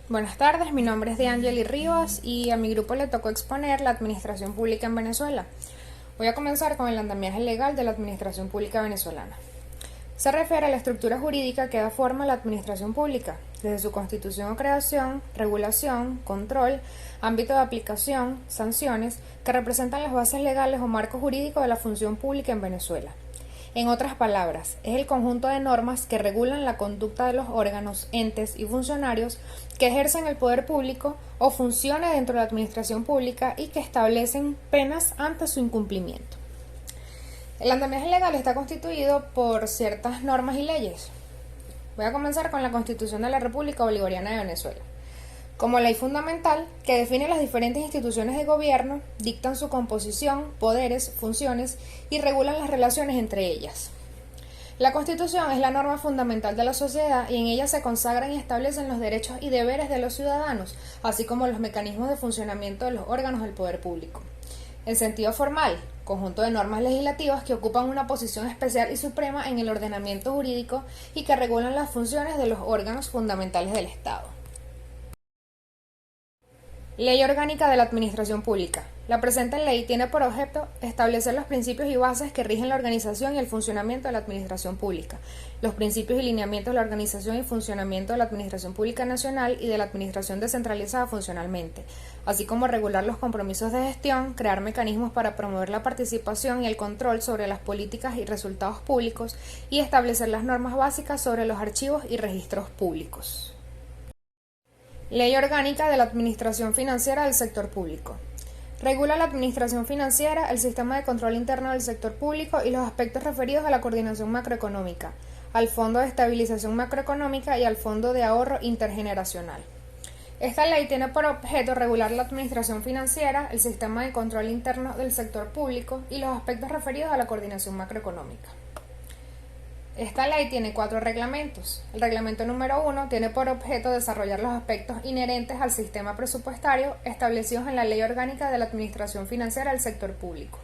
Buenas tardes, mi nombre es Deangeli Rivas y a mi grupo le tocó exponer la administración pública en Venezuela. Voy a comenzar con el andamiaje legal de la administración pública venezolana. Se refiere a la estructura jurídica que da forma a la administración pública, desde su constitución o creación, regulación, control, ámbito de aplicación, sanciones, que representan las bases legales o marco jurídico de la función pública en Venezuela. En otras palabras, es el conjunto de normas que regulan la conducta de los órganos, entes y funcionarios que ejercen el poder público o funciones dentro de la administración pública y que establecen penas ante su incumplimiento. El andamiaje legal está constituido por ciertas normas y leyes. Voy a comenzar con la Constitución de la República Bolivariana de Venezuela. Como ley fundamental, que define las diferentes instituciones de gobierno, dictan su composición, poderes, funciones y regulan las relaciones entre ellas. La Constitución es la norma fundamental de la sociedad y en ella se consagran y establecen los derechos y deberes de los ciudadanos, así como los mecanismos de funcionamiento de los órganos del poder público. En sentido formal, conjunto de normas legislativas que ocupan una posición especial y suprema en el ordenamiento jurídico y que regulan las funciones de los órganos fundamentales del Estado. Ley Orgánica de la Administración Pública. La presente ley tiene por objeto establecer los principios y bases que rigen la organización y el funcionamiento de la administración pública, los principios y lineamientos de la organización y funcionamiento de la administración pública nacional y de la administración descentralizada funcionalmente, así como regular los compromisos de gestión, crear mecanismos para promover la participación y el control sobre las políticas y resultados públicos y establecer las normas básicas sobre los archivos y registros públicos. Ley Orgánica de la Administración Financiera del Sector Público. Regula la administración financiera, el sistema de control interno del sector público y los aspectos referidos a la coordinación macroeconómica, al Fondo de Estabilización Macroeconómica y al Fondo de Ahorro Intergeneracional. Esta ley tiene por objeto regular la administración financiera, el sistema de control interno del sector público y los aspectos referidos a la coordinación macroeconómica. Esta ley tiene 4 reglamentos. El reglamento número 1 tiene por objeto desarrollar los aspectos inherentes al sistema presupuestario establecidos en la Ley Orgánica de la Administración Financiera del Sector Público.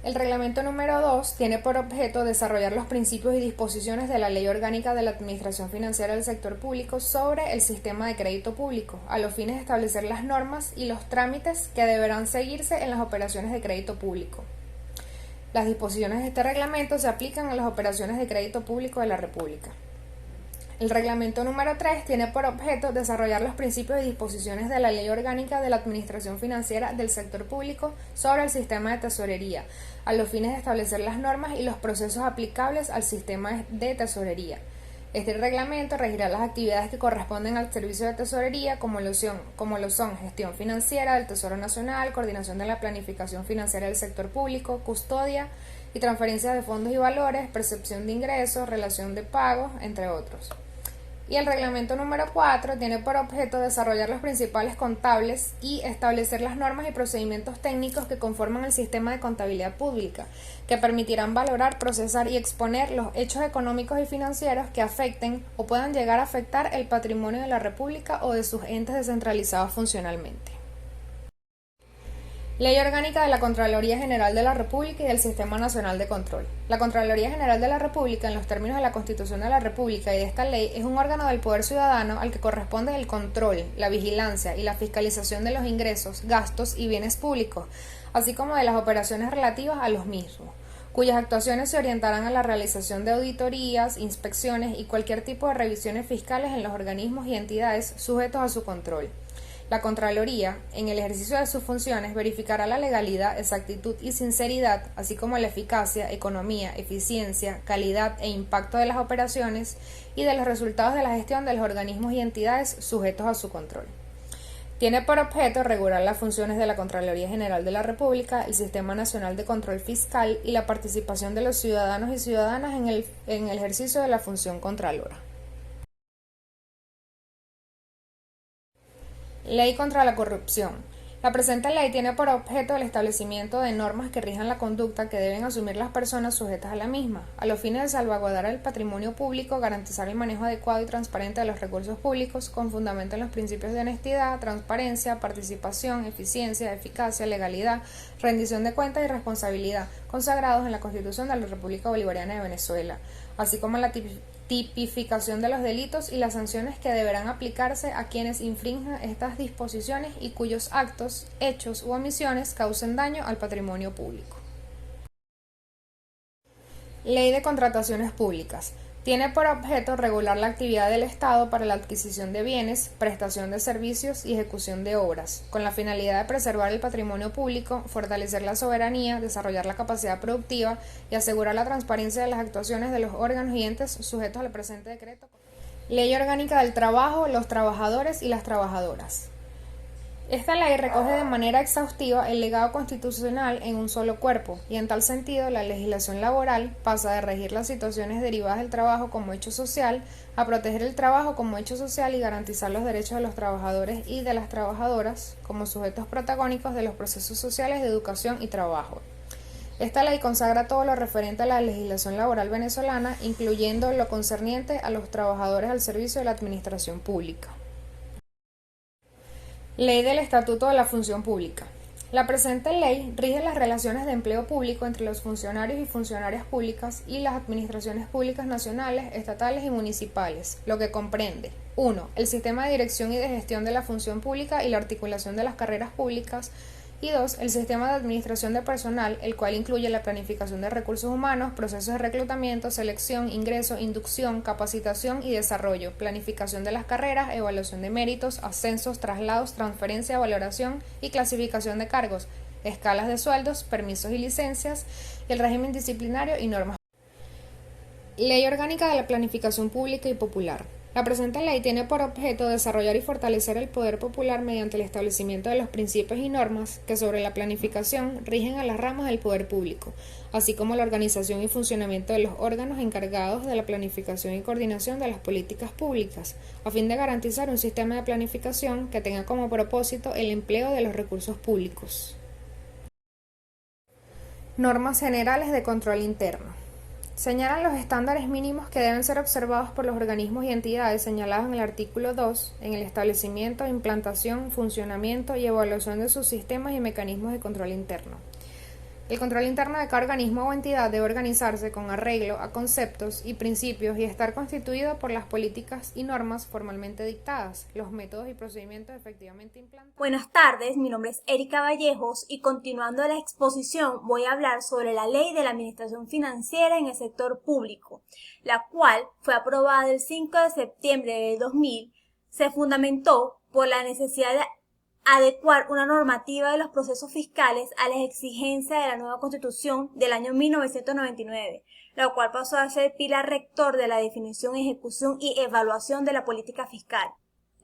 El reglamento número 2 tiene por objeto desarrollar los principios y disposiciones de la Ley Orgánica de la Administración Financiera del Sector Público sobre el sistema de crédito público, a los fines de establecer las normas y los trámites que deberán seguirse en las operaciones de crédito público. Las disposiciones de este reglamento se aplican a las operaciones de crédito público de la República. El reglamento número 3 tiene por objeto desarrollar los principios y disposiciones de la Ley Orgánica de la Administración Financiera del Sector Público sobre el sistema de tesorería, a los fines de establecer las normas y los procesos aplicables al sistema de tesorería. Este reglamento regirá las actividades que corresponden al servicio de tesorería, como lo son gestión financiera del Tesoro Nacional, coordinación de la planificación financiera del sector público, custodia y transferencia de fondos y valores, percepción de ingresos, relación de pagos, entre otros. Y el reglamento número 4 tiene por objeto desarrollar los principales contables y establecer las normas y procedimientos técnicos que conforman el sistema de contabilidad pública, que permitirán valorar, procesar y exponer los hechos económicos y financieros que afecten o puedan llegar a afectar el patrimonio de la República o de sus entes descentralizados funcionalmente. Ley Orgánica de la Contraloría General de la República y del Sistema Nacional de Control. La Contraloría General de la República, en los términos de la Constitución de la República y de esta ley, es un órgano del poder ciudadano al que corresponde el control, la vigilancia y la fiscalización de los ingresos, gastos y bienes públicos, así como de las operaciones relativas a los mismos, cuyas actuaciones se orientarán a la realización de auditorías, inspecciones y cualquier tipo de revisiones fiscales en los organismos y entidades sujetos a su control. La Contraloría, en el ejercicio de sus funciones, verificará la legalidad, exactitud y sinceridad, así como la eficacia, economía, eficiencia, calidad e impacto de las operaciones y de los resultados de la gestión de los organismos y entidades sujetos a su control. Tiene por objeto regular las funciones de la Contraloría General de la República, el Sistema Nacional de Control Fiscal y la participación de los ciudadanos y ciudadanas en el ejercicio de la función contralora. Ley contra la corrupción. La presente ley tiene por objeto el establecimiento de normas que rijan la conducta que deben asumir las personas sujetas a la misma, a los fines de salvaguardar el patrimonio público, garantizar el manejo adecuado y transparente de los recursos públicos, con fundamento en los principios de honestidad, transparencia, participación, eficiencia, eficacia, legalidad, rendición de cuentas y responsabilidad, consagrados en la Constitución de la República Bolivariana de Venezuela, así como en la tipificación de los delitos y las sanciones que deberán aplicarse a quienes infrinjan estas disposiciones y cuyos actos, hechos u omisiones causen daño al patrimonio público. Ley de Contrataciones Públicas. Tiene por objeto regular la actividad del Estado para la adquisición de bienes, prestación de servicios y ejecución de obras, con la finalidad de preservar el patrimonio público, fortalecer la soberanía, desarrollar la capacidad productiva y asegurar la transparencia de las actuaciones de los órganos y entes sujetos al presente decreto. Ley Orgánica del Trabajo, los trabajadores y las trabajadoras. Esta ley recoge de manera exhaustiva el legado constitucional en un solo cuerpo, y en tal sentido la legislación laboral pasa de regir las situaciones derivadas del trabajo como hecho social a proteger el trabajo como hecho social y garantizar los derechos de los trabajadores y de las trabajadoras como sujetos protagónicos de los procesos sociales de educación y trabajo. Esta ley consagra todo lo referente a la legislación laboral venezolana, incluyendo lo concerniente a los trabajadores al servicio de la administración pública. Ley del Estatuto de la Función Pública. La presente ley rige las relaciones de empleo público entre los funcionarios y funcionarias públicas y las administraciones públicas nacionales, estatales y municipales, lo que comprende 1. El sistema de dirección y de gestión de la función pública y la articulación de las carreras públicas, y 2. El sistema de administración de personal, el cual incluye la planificación de recursos humanos, procesos de reclutamiento, selección, ingreso, inducción, capacitación y desarrollo, planificación de las carreras, evaluación de méritos, ascensos, traslados, transferencia, valoración y clasificación de cargos, escalas de sueldos, permisos y licencias, el régimen disciplinario y normas. Ley Orgánica de la Planificación Pública y Popular. La presente ley tiene por objeto desarrollar y fortalecer el poder popular mediante el establecimiento de los principios y normas que sobre la planificación rigen a las ramas del poder público, así como la organización y funcionamiento de los órganos encargados de la planificación y coordinación de las políticas públicas, a fin de garantizar un sistema de planificación que tenga como propósito el empleo de los recursos públicos. Normas generales de control interno. Señalan los estándares mínimos que deben ser observados por los organismos y entidades señalados en el artículo 2, en el establecimiento, implantación, funcionamiento y evaluación de sus sistemas y mecanismos de control interno. El control interno de cada organismo o entidad debe organizarse con arreglo a conceptos y principios y estar constituido por las políticas y normas formalmente dictadas, los métodos y procedimientos efectivamente implantados. Buenas tardes, mi nombre es Erika Vallejos y continuando la exposición voy a hablar sobre la Ley de la Administración Financiera en el Sector Público, la cual fue aprobada el 5 de septiembre del 2000, se fundamentó por la necesidad de adecuar una normativa de los procesos fiscales a las exigencias de la nueva Constitución del año 1999, la cual pasó a ser pilar rector de la definición, ejecución y evaluación de la política fiscal,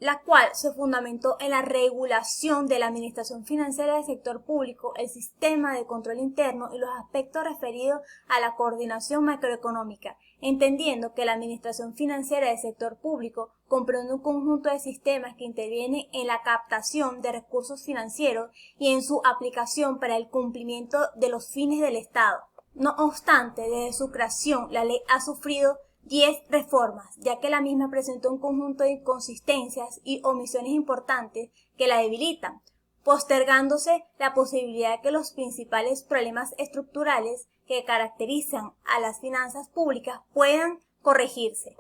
la cual se fundamentó en la regulación de la administración financiera del sector público, el sistema de control interno y los aspectos referidos a la coordinación macroeconómica, entendiendo que la administración financiera del sector público comprende un conjunto de sistemas que intervienen en la captación de recursos financieros y en su aplicación para el cumplimiento de los fines del Estado. No obstante, desde su creación, la ley ha sufrido 10 reformas, ya que la misma presentó un conjunto de inconsistencias y omisiones importantes que la debilitan, postergándose la posibilidad de que los principales problemas estructurales que caracterizan a las finanzas públicas puedan corregirse.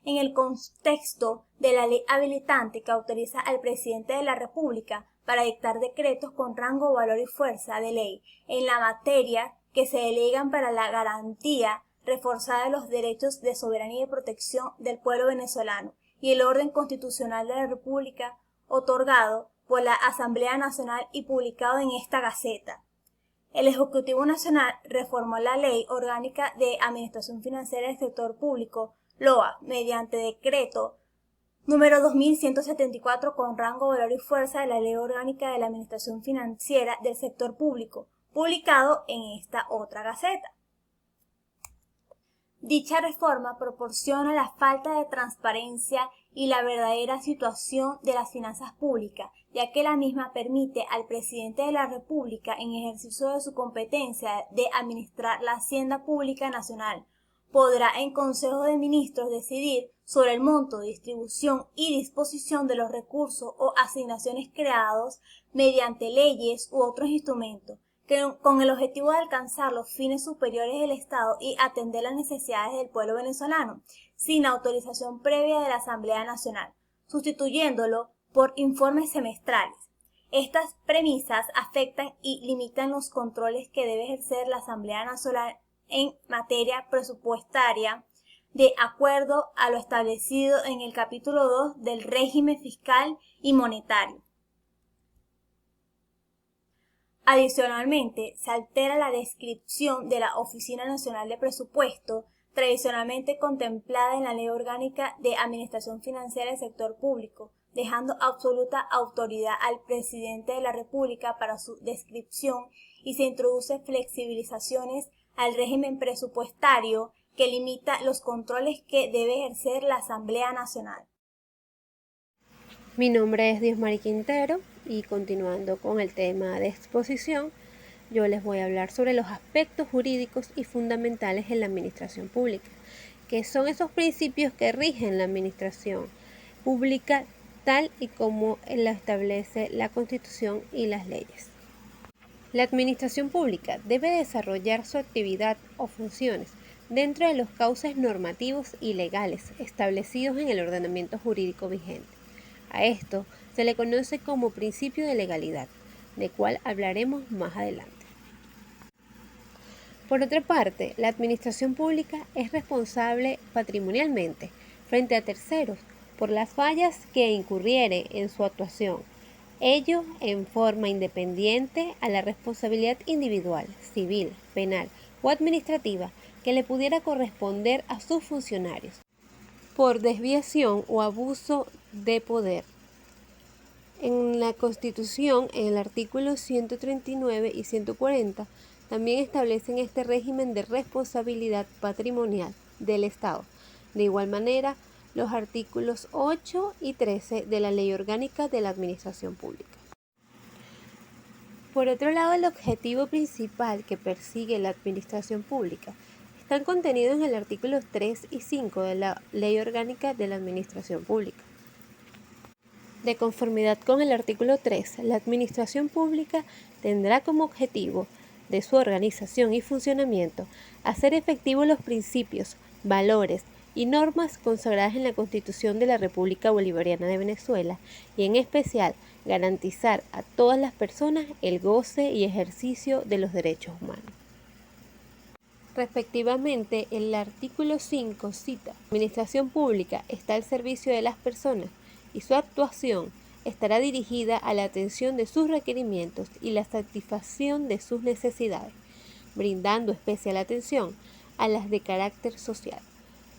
En el contexto de la ley habilitante que autoriza al presidente de la República para dictar decretos con rango, valor y fuerza de ley en la materia que se delegan para la garantía reforzada de los derechos de soberanía y protección del pueblo venezolano y el orden constitucional de la República otorgado por la Asamblea Nacional y publicado en esta Gaceta. El Ejecutivo Nacional reformó la Ley Orgánica de Administración Financiera del Sector Público, LOA, mediante decreto número 2174 con rango, valor y fuerza de la Ley Orgánica de la Administración Financiera del Sector Público, publicado en esta otra Gaceta. Dicha reforma proporciona la falta de transparencia y la verdadera situación de las finanzas públicas, ya que la misma permite al presidente de la República, en ejercicio de su competencia de administrar la hacienda pública nacional, podrá en Consejo de Ministros decidir sobre el monto, distribución y disposición de los recursos o asignaciones creados mediante leyes u otros instrumentos con el objetivo de alcanzar los fines superiores del Estado y atender las necesidades del pueblo venezolano, sin autorización previa de la Asamblea Nacional, sustituyéndolo por informes semestrales. Estas premisas afectan y limitan los controles que debe ejercer la Asamblea Nacional en materia presupuestaria, de acuerdo a lo establecido en el capítulo 2 del régimen fiscal y monetario. Adicionalmente, se altera la descripción de la Oficina Nacional de Presupuesto, tradicionalmente contemplada en la Ley Orgánica de Administración Financiera del Sector Público, dejando absoluta autoridad al Presidente de la República para su descripción, y se introduce flexibilizaciones al régimen presupuestario que limita los controles que debe ejercer la Asamblea Nacional. Mi nombre es Diosmari Quintero y continuando con el tema de exposición, yo les voy a hablar sobre los aspectos jurídicos y fundamentales en la administración pública, que son esos principios que rigen la administración pública tal y como la establece la Constitución y las leyes. La administración pública debe desarrollar su actividad o funciones dentro de los cauces normativos y legales establecidos en el ordenamiento jurídico vigente. A esto se le conoce como principio de legalidad, del cual hablaremos más adelante. Por otra parte, la administración pública es responsable patrimonialmente frente a terceros por las fallas que incurriere en su actuación, ello en forma independiente a la responsabilidad individual, civil, penal o administrativa que le pudiera corresponder a sus funcionarios por desviación o abuso de poder. En la Constitución, en el artículo 139 y 140, también establecen este régimen de responsabilidad patrimonial del Estado. De igual manera, los artículos 8 y 13 de la Ley Orgánica de la Administración Pública. Por otro lado, el objetivo principal que persigue la administración pública están contenidos en el artículo 3 y 5 de la Ley Orgánica de la Administración Pública. De conformidad con el artículo 3, la administración pública tendrá como objetivo de su organización y funcionamiento hacer efectivos los principios, valores y normas consagradas en la Constitución de la República Bolivariana de Venezuela y en especial garantizar a todas las personas el goce y ejercicio de los derechos humanos. Respectivamente, el artículo 5 cita: la administración pública está al servicio de las personas y su actuación estará dirigida a la atención de sus requerimientos y la satisfacción de sus necesidades, brindando especial atención a las de carácter social.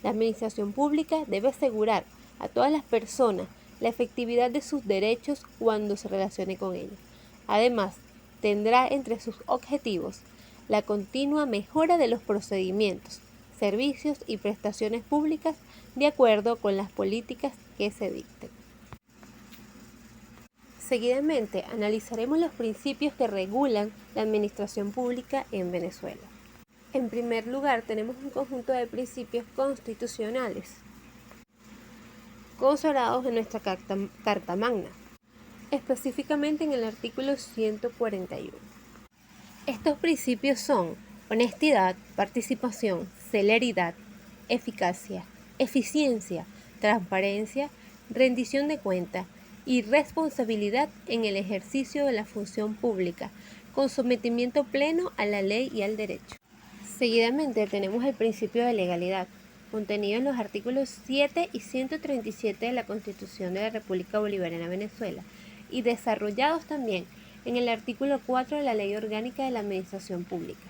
La administración pública debe asegurar a todas las personas la efectividad de sus derechos cuando se relacione con ellos. Además, tendrá entre sus objetivos la continua mejora de los procedimientos, servicios y prestaciones públicas de acuerdo con las políticas que se dicten. Seguidamente, analizaremos los principios que regulan la administración pública en Venezuela. En primer lugar, tenemos un conjunto de principios constitucionales consagrados en nuestra Carta Magna, específicamente en el artículo 141. Estos principios son honestidad, participación, celeridad, eficacia, eficiencia, transparencia, rendición de cuentas y responsabilidad en el ejercicio de la función pública, con sometimiento pleno a la ley y al derecho. Seguidamente tenemos el principio de legalidad, contenido en los artículos 7 y 137 de la Constitución de la República Bolivariana de Venezuela y desarrollados también en el artículo 4 de la Ley Orgánica de la Administración Pública,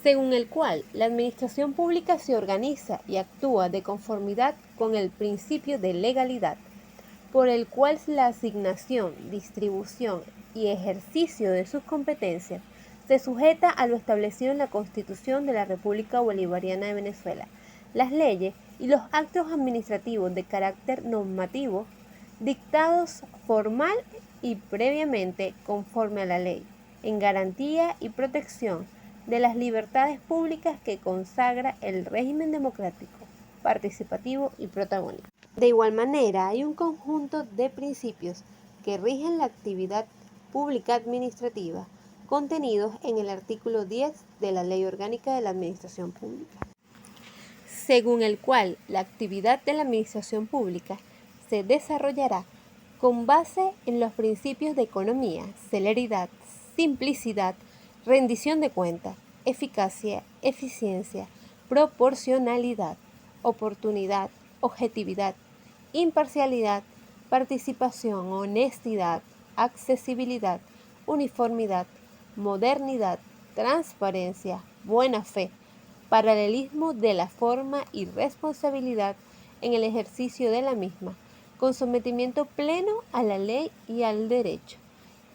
según el cual la administración pública se organiza y actúa de conformidad con el principio de legalidad, por el cual la asignación, distribución y ejercicio de sus competencias se sujeta a lo establecido en la Constitución de la República Bolivariana de Venezuela, las leyes y los actos administrativos de carácter normativo dictados formal y previamente conforme a la ley, en garantía y protección de las libertades públicas que consagra el régimen democrático, participativo y protagónico. De igual manera, hay un conjunto de principios que rigen la actividad pública administrativa, contenidos en el artículo 10 de la Ley Orgánica de la Administración Pública, según el cual la actividad de la administración pública se desarrollará con base en los principios de economía, celeridad, simplicidad, rendición de cuentas, eficacia, eficiencia, proporcionalidad, oportunidad, objetividad, imparcialidad, participación, honestidad, accesibilidad, uniformidad, modernidad, transparencia, buena fe, paralelismo de la forma y responsabilidad en el ejercicio de la misma, con sometimiento pleno a la ley y al derecho,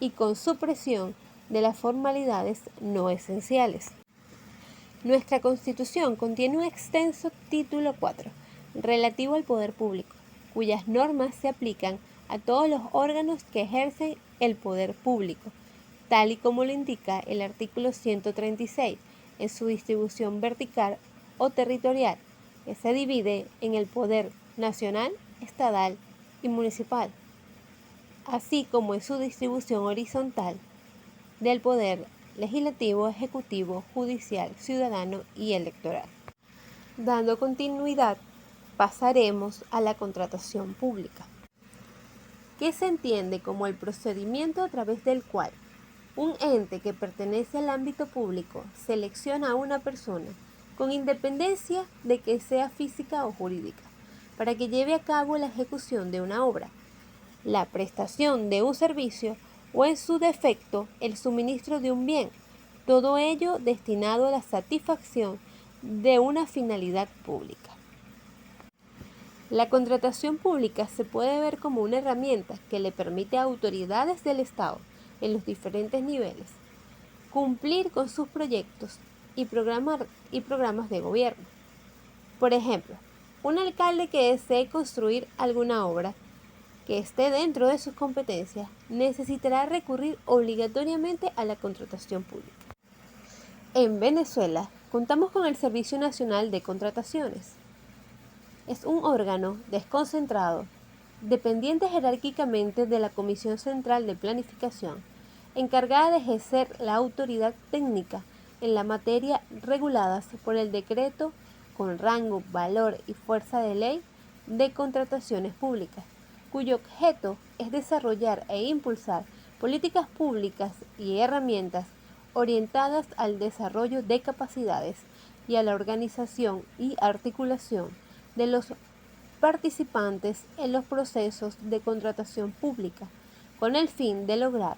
y con supresión de las formalidades no esenciales. Nuestra Constitución contiene un extenso título 4, relativo al poder público, cuyas normas se aplican a todos los órganos que ejercen el poder público, tal y como lo indica el artículo 136, en su distribución vertical o territorial, que se divide en el poder nacional, estatal y municipal, así como en su distribución horizontal del poder legislativo, ejecutivo, judicial, ciudadano y electoral. Dando continuidad, pasaremos a la contratación pública, que se entiende como el procedimiento a través del cual un ente que pertenece al ámbito público selecciona a una persona, con independencia de que sea física o jurídica, para que lleve a cabo la ejecución de una obra, la prestación de un servicio o, en su defecto, el suministro de un bien, todo ello destinado a la satisfacción de una finalidad pública. La contratación pública se puede ver como una herramienta que le permite a autoridades del Estado en los diferentes niveles cumplir con sus proyectos y programas de gobierno. Por ejemplo, un alcalde que desee construir alguna obra que esté dentro de sus competencias necesitará recurrir obligatoriamente a la contratación pública. En Venezuela contamos con el Servicio Nacional de Contrataciones. Es un órgano desconcentrado, dependiente jerárquicamente de la Comisión Central de Planificación, encargada de ejercer la autoridad técnica en la materia reguladas por el decreto con rango, valor y fuerza de ley de contrataciones públicas, cuyo objeto es desarrollar e impulsar políticas públicas y herramientas orientadas al desarrollo de capacidades y a la organización y articulación de los participantes en los procesos de contratación pública, con el fin de lograr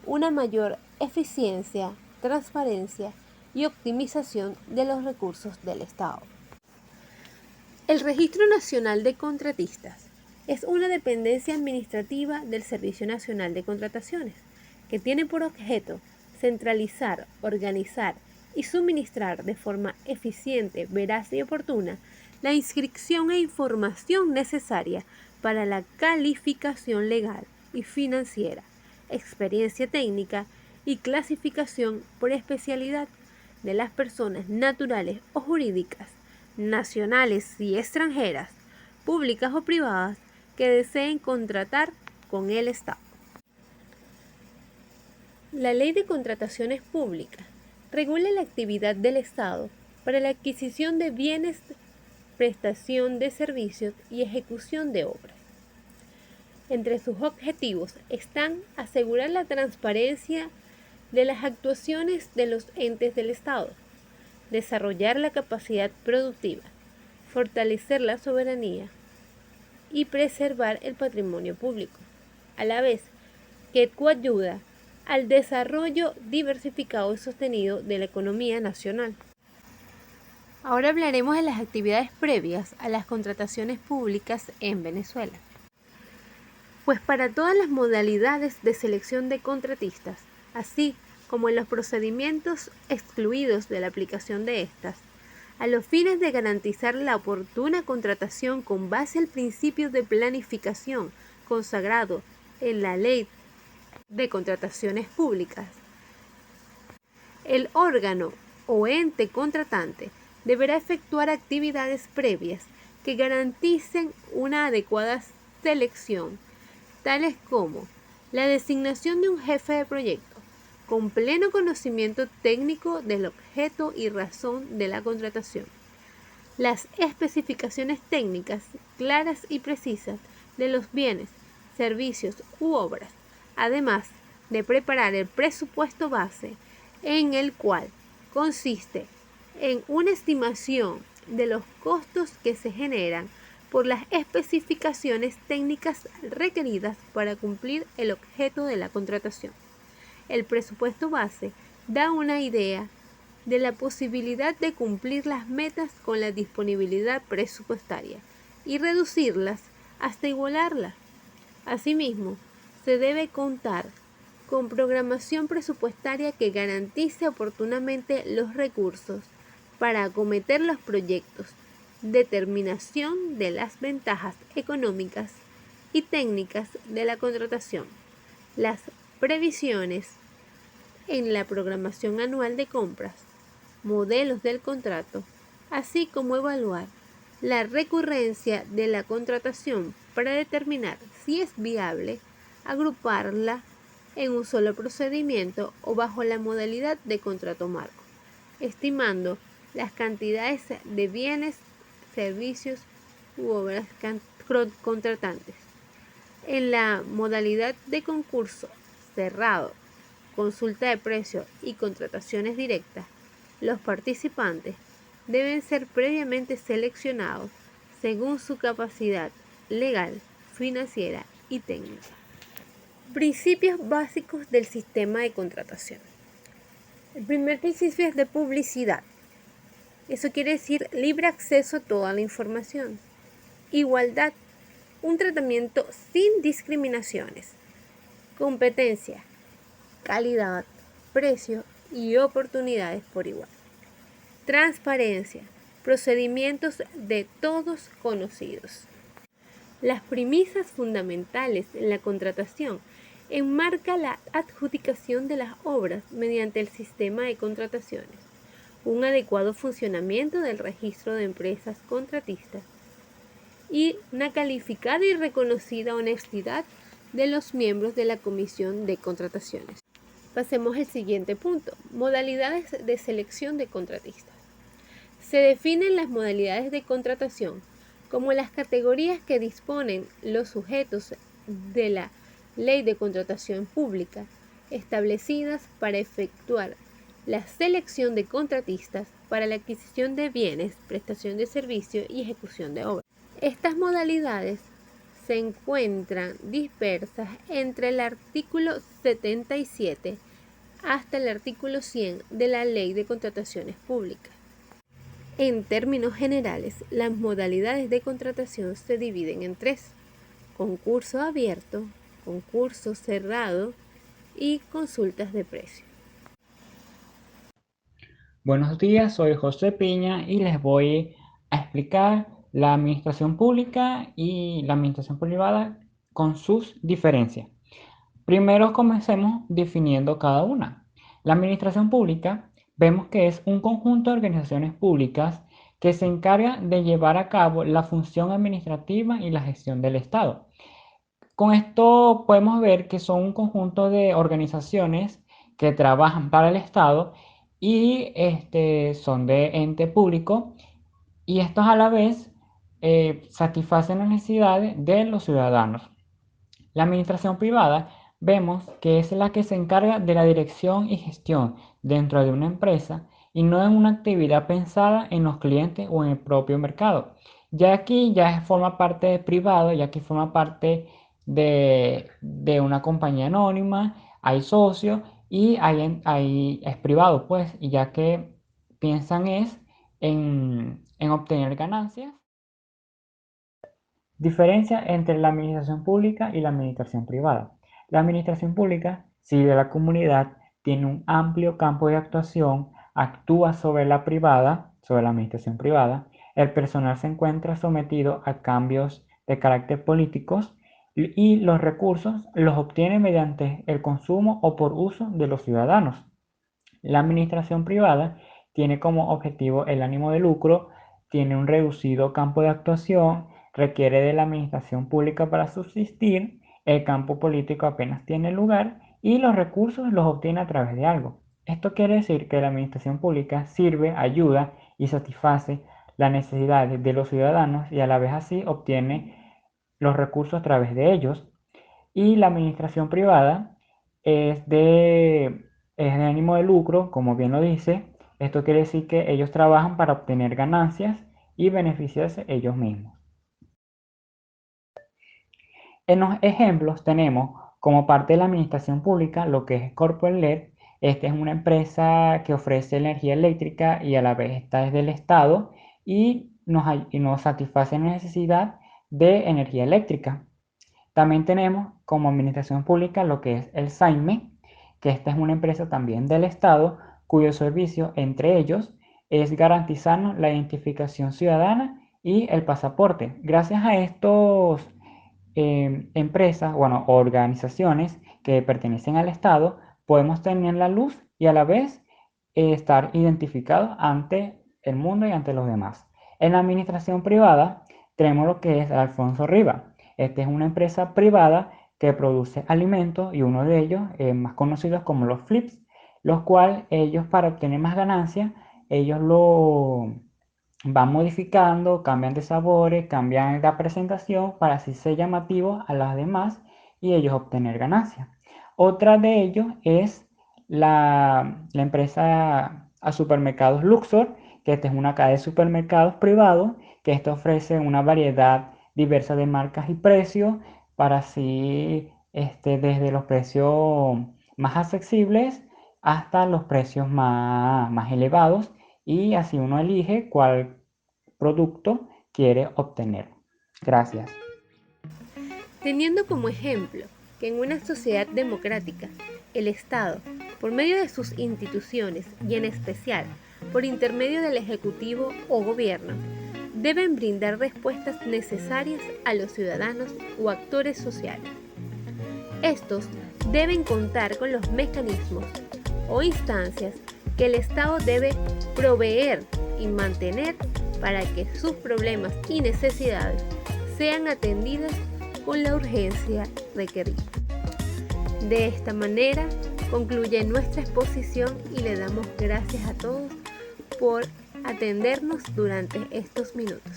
una mayor eficiencia, transparencia y optimización de los recursos del Estado. El Registro Nacional de Contratistas es una dependencia administrativa del Servicio Nacional de Contrataciones, que tiene por objeto centralizar, organizar y suministrar de forma eficiente, veraz y oportuna la inscripción e información necesaria para la calificación legal y financiera, experiencia técnica y clasificación por especialidad de las personas naturales o jurídicas, nacionales y extranjeras, públicas o privadas, que deseen contratar con el Estado. La Ley de Contrataciones Públicas regula la actividad del Estado para la adquisición de bienes, prestación de servicios y ejecución de obras. Entre sus objetivos están asegurar la transparencia de las actuaciones de los entes del Estado, desarrollar la capacidad productiva, fortalecer la soberanía y preservar el patrimonio público, a la vez que coayuda al desarrollo diversificado y sostenido de la economía nacional. Ahora hablaremos de las actividades previas a las contrataciones públicas en Venezuela. Pues para todas las modalidades de selección de contratistas, así como en los procedimientos excluidos de la aplicación de estas, a los fines de garantizar la oportuna contratación con base al principio de planificación consagrado en la Ley de Contrataciones Públicas, el órgano o ente contratante deberá efectuar actividades previas que garanticen una adecuada selección, tales como la designación de un jefe de proyecto, con pleno conocimiento técnico del objeto y razón de la contratación. Las especificaciones técnicas claras y precisas de los bienes, servicios u obras, además de preparar el presupuesto base, en el cual consiste en una estimación de los costos que se generan por las especificaciones técnicas requeridas para cumplir el objeto de la contratación. El presupuesto base da una idea de la posibilidad de cumplir las metas con la disponibilidad presupuestaria y reducirlas hasta igualarla. Asimismo, se debe contar con programación presupuestaria que garantice oportunamente los recursos para acometer los proyectos, determinación de las ventajas económicas y técnicas de la contratación, las previsiones en la programación anual de compras, modelos del contrato, así como evaluar la recurrencia de la contratación para determinar si es viable agruparla en un solo procedimiento o bajo la modalidad de contrato marco, estimando las cantidades de bienes, servicios u obras contratantes. En la modalidad de concurso cerrado, consulta de precios y contrataciones directas, los participantes deben ser previamente seleccionados según su capacidad legal, financiera y técnica. Principios básicos del sistema de contratación. El primer principio es de publicidad. Eso quiere decir libre acceso a toda la información. Igualdad, un tratamiento sin discriminaciones. Competencia, calidad, precio y oportunidades por igual. Transparencia, procedimientos de todos conocidos. Las premisas fundamentales en la contratación enmarca la adjudicación de las obras mediante el sistema de contrataciones, un adecuado funcionamiento del registro de empresas contratistas y una calificada y reconocida honestidad de los miembros de la Comisión de Contrataciones. Pasemos al siguiente punto, modalidades de selección de contratistas. Se definen las modalidades de contratación como las categorías que disponen los sujetos de la Ley de Contratación Pública establecidas para efectuar la selección de contratistas para la adquisición de bienes, prestación de servicios y ejecución de obras. Estas modalidades se encuentran dispersas entre el artículo 77 hasta el artículo 100 de la Ley de Contrataciones Públicas. En términos generales, las modalidades de contratación se dividen en tres: concurso abierto, concurso cerrado y consultas de precio. Buenos días, soy José Piña y les voy a explicar la administración pública y la administración privada con sus diferencias. Primero comencemos definiendo cada una. La administración pública vemos que es un conjunto de organizaciones públicas que se encarga de llevar a cabo la función administrativa y la gestión del Estado. Con esto podemos ver que son un conjunto de organizaciones que trabajan para el Estado y son de ente público, y estos a la vez satisfacen las necesidades de los ciudadanos. La administración privada vemos que es la que se encarga de la dirección y gestión dentro de una empresa y no en una actividad pensada en los clientes o en el propio mercado. Ya aquí ya forma parte de privado, ya aquí forma parte de una compañía anónima, hay socios y ahí es privado, pues, y ya que piensan es en obtener ganancias. Diferencia entre la administración pública y la administración privada. La administración pública sirve a la comunidad, tiene un amplio campo de actuación, actúa sobre la privada, sobre la administración privada. El personal se encuentra sometido a cambios de carácter políticos y los recursos los obtiene mediante el consumo o por uso de los ciudadanos. La administración privada tiene como objetivo el ánimo de lucro, tiene un reducido campo de actuación, requiere de la administración pública para subsistir, el campo político apenas tiene lugar y los recursos los obtiene a través de algo. Esto quiere decir que la administración pública sirve, ayuda y satisface las necesidades de los ciudadanos y a la vez así obtiene los recursos a través de ellos. Y la administración privada es de ánimo de lucro, como bien lo dice. Esto quiere decir que ellos trabajan para obtener ganancias y beneficiarse ellos mismos. En los ejemplos tenemos como parte de la administración pública lo que es Corpoelec. Esta es una empresa que ofrece energía eléctrica y a la vez está desde el Estado y nos satisface la necesidad de energía eléctrica. También tenemos como administración pública lo que es el SAIME, que esta es una empresa también del Estado, cuyo servicio, entre ellos, es garantizarnos la identificación ciudadana y el pasaporte. Gracias a estos empresas, bueno, organizaciones que pertenecen al Estado, podemos tener la luz y a la vez estar identificados ante el mundo y ante los demás. En la administración privada tenemos lo que es Alfonso Riva. Esta es una empresa privada que produce alimentos y uno de ellos, más conocidos como los flips, los cuales ellos para obtener más ganancias, ellos lo van modificando, cambian de sabores, cambian la presentación para así ser llamativos a las demás y ellos obtener ganancias. Otra de ellos es la empresa a supermercados Luxor, que esta es una cadena de supermercados privados, que esto ofrece una variedad diversa de marcas y precios para así desde los precios más accesibles hasta los precios más elevados y así uno elige cuál producto quiere obtener. Gracias. Teniendo como ejemplo que en una sociedad democrática, el Estado, por medio de sus instituciones y en especial por intermedio del Ejecutivo o Gobierno, deben brindar respuestas necesarias a los ciudadanos o actores sociales. Estos deben contar con los mecanismos o instancias que el Estado debe proveer y mantener para que sus problemas y necesidades sean atendidas con la urgencia requerida. De esta manera concluye nuestra exposición y le damos gracias a todos por atendernos durante estos minutos.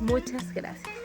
Muchas gracias.